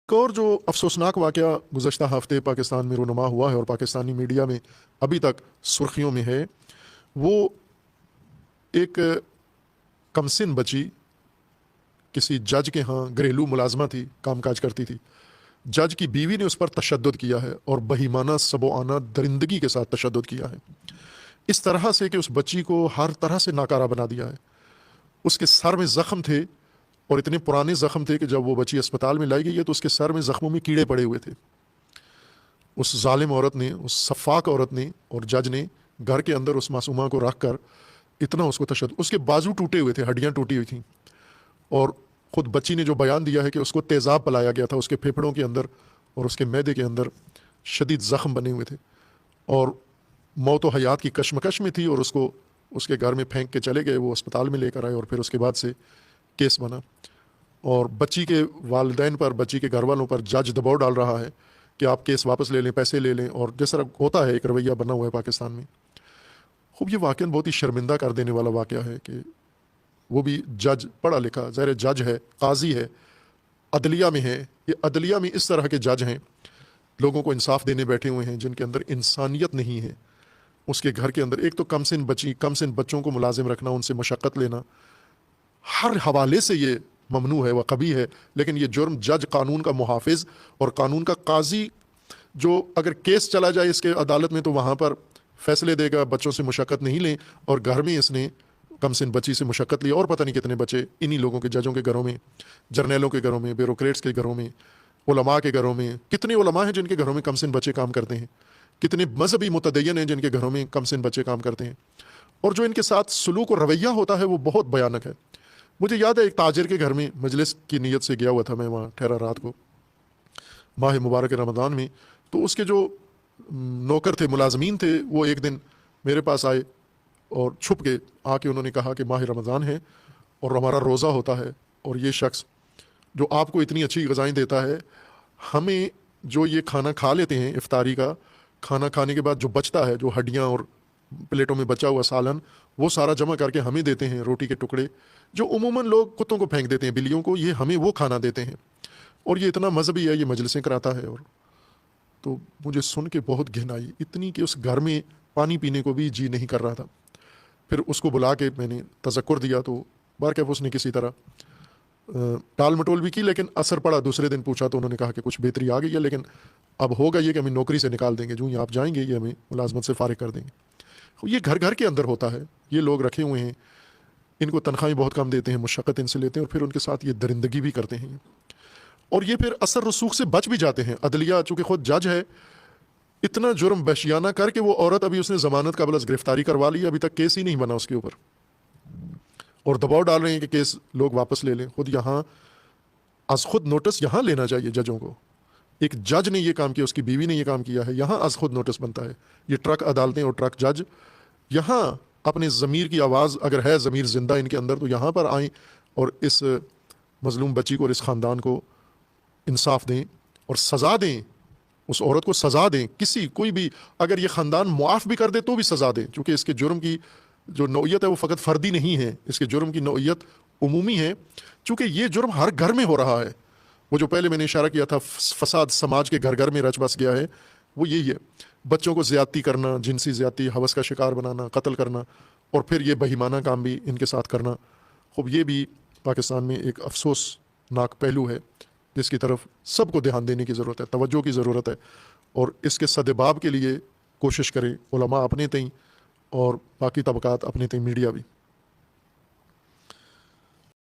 एक और जो अफसोसनाक वाक़या गुज़श्ता हफ़्ते पाकिस्तान में रूनुमा हुआ है और पाकिस्तानी मीडिया में अभी तक सुर्खियों में है, वो एक कमसिन बच्ची किसी जज के यहाँ घरेलू मुलाजमा थी, कामकाज करती थी। जज की बीवी ने उस पर तशद्दुद किया है और बहीमाना सबोआना दरिंदगी के साथ तशद्दुद किया है, इस तरह से कि उस बच्ची को हर तरह से नाकारा बना दिया है। उसके सर में ज़ख्म थे और इतने पुराने ज़ख्म थे कि जब वो बच्ची अस्पताल में लाई गई है तो उसके सर में ज़ख्मों में कीड़े पड़े हुए थे। उस जालिम औरत ने, उस सफाक औरत ने और जज ने घर के अंदर उस मासूमा को रख कर इतना उसको तशद्दुद, उसके बाजू टूटे हुए थे, हड्डियाँ टूटी हुई थीं, और ख़ुद बच्ची ने जो बयान दिया है कि उसको तेज़ाब पिलाया गया था, उसके फेफड़ों के अंदर और उसके मैदे के अंदर शदीद ज़ख्म बने हुए थे और मौत व हयात की कशमकश में थी, और उसको उसके घर में फेंक के चले गए। वो अस्पताल में लेकर आए और फिर उसके बाद से केस बना और बच्ची के वालिदैन पर, बच्ची के घर वालों पर जज दबाव डाल रहा है कि आप केस वापस ले लें, पैसे ले लें, और जिस तरह होता है एक रवैया बना हुआ है पाकिस्तान में। खूब ये वाक़या बहुत ही शर्मिंदा कर देने वाला वाक़या है कि वो भी जज, पढ़ा लिखा, ज़ाहिर जज है, काजी है, अदलिया में है। ये अदलिया में इस तरह के जज हैं, लोगों को इंसाफ देने बैठे हुए हैं जिनके अंदर इंसानियत नहीं है। उसके घर के अंदर एक तो कमसिन बच्चों को मुलाजिम रखना, उनसे मशक्क़त लेना, हर हवाले से ये ममनू है व कभी है। लेकिन ये जुर्म जज, कानून का मुहाफिज और कानून का काजी, जो अगर केस चला जाए इसके अदालत में तो वहाँ पर फैसले देगा, बच्चों से मुशक्क़त नहीं लें, और घर में इसने कमसिन बच्ची से मुशक्क़त ली। और पता नहीं कितने बच्चे इन्हीं लोगों के, जजों के घरों में, जर्नैलों के घरों में, ब्यूरोक्रेट्स के घरों में, उलमा के घरों में, कितने उलमा हैं जिनके घरों में कमसिन बच्चे काम करते हैं, कितने मजहबी मुतदय्यन हैं जिनके घरों में कमसिन बच्चे काम करते हैं। और जो इनके साथ सलूक और रवैया होता है वो बहुत भयानक है। मुझे याद है एक ताजिर के घर में मजलिस की नीयत से गया हुआ था, मैं वहाँ ठहरा रात को माह मुबारक रमज़ान में। तो उसके जो नौकर थे, मुलाजमीन थे, वो एक दिन मेरे पास आए और छुप के आके उन्होंने कहा कि माह रमज़ान है और हमारा रोज़ा होता है, और ये शख्स जो आपको इतनी अच्छी ग़िज़ाएँ देता है, हमें जो ये खाना खा लेते हैं, इफ्तारी का खाना खाने के बाद जो बचता है, जो हड्डियाँ और प्लेटों में बचा हुआ सालन, वो सारा जमा करके हमें देते हैं, रोटी के टुकड़े जो उमूमन लोग कुत्तों को फेंक देते हैं, बिल्लियों को, ये हमें वो खाना देते हैं, और ये इतना मजहबी है, ये मजलिसें कराता है। और तो मुझे सुन के बहुत घिन आई, इतनी कि उस घर में पानी पीने को भी जी नहीं कर रहा था। फिर उसको बुला के मैंने तज़क्कुर दिया तो बारकैफ उसने किसी तरह टाल मटोल भी की, लेकिन असर पड़ा। दूसरे दिन पूछा तो उन्होंने कहा कि कुछ बेहतरी आ गई है, लेकिन अब होगा ये कि हमें नौकरी से निकाल देंगे, जो ही आप जाएंगे ये हमें मुलाजमत से फ़ारिग कर देंगे। ये घर घर के अंदर होता है, ये लोग रखे हुए हैं, इनको तनख्वाहें बहुत कम देते हैं, मुशक्क़त इनसे लेते हैं और फिर उनके साथ ये दरिंदगी भी करते हैं, और ये फिर असर रसूख से बच भी जाते हैं। अदलिया चूँकि ख़ुद जज है, इतना जुर्म वहशियाना करके वो औरत, अभी उसने ज़मानत का बलस गिरफ्तारी करवा ली, अभी तक केस ही नहीं बना उसके ऊपर, और दबाव डाल रहे हैं कि केस लोग वापस ले लें। खुद यहाँ अज खुद नोटिस यहाँ लेना चाहिए जजों को। एक जज ने ये काम किया, उसकी बीवी ने ये काम किया है, यहाँ अज खुद नोटिस बनता है। ये ट्रक अदालतें और ट्रक जज यहाँ अपने ज़मीर की आवाज़, अगर है ज़मीर ज़िंदा इनके अंदर, तो यहाँ पर आएँ और इस मज़लूम बच्ची को और इस ख़ानदान को इंसाफ दें और सज़ा दें, उस औरत को सज़ा दें। कोई भी अगर ये ख़ानदान मुआफ़ भी कर दे तो भी सज़ा दें, क्योंकि इसके जुर्म की जो नौइयत है वो फ़कत फ़र्दी नहीं है, इसके जुर्म की नौइयत उमूमी है, चूँकि ये जुर्म हर घर में हो रहा है। वो जो पहले मैंने इशारा किया था, फसाद समाज के घर घर में रच बस गया है, वो यही है। बच्चों को ज़्यादती करना, जिनसी ज़्यादती, हवस का शिकार बनाना, कत्ल करना, और फिर ये बहीमाना काम भी इनके साथ करना। खूब ये भी पाकिस्तान में एक अफसोसनाक पहलू है जिसकी तरफ सबको ध्यान देने की ज़रूरत है, तवज्जो की ज़रूरत है, और इसके सद्बाब के लिए कोशिश करें उलमा अपने तई और बाकी तबकात अपने तई, मीडिया भी।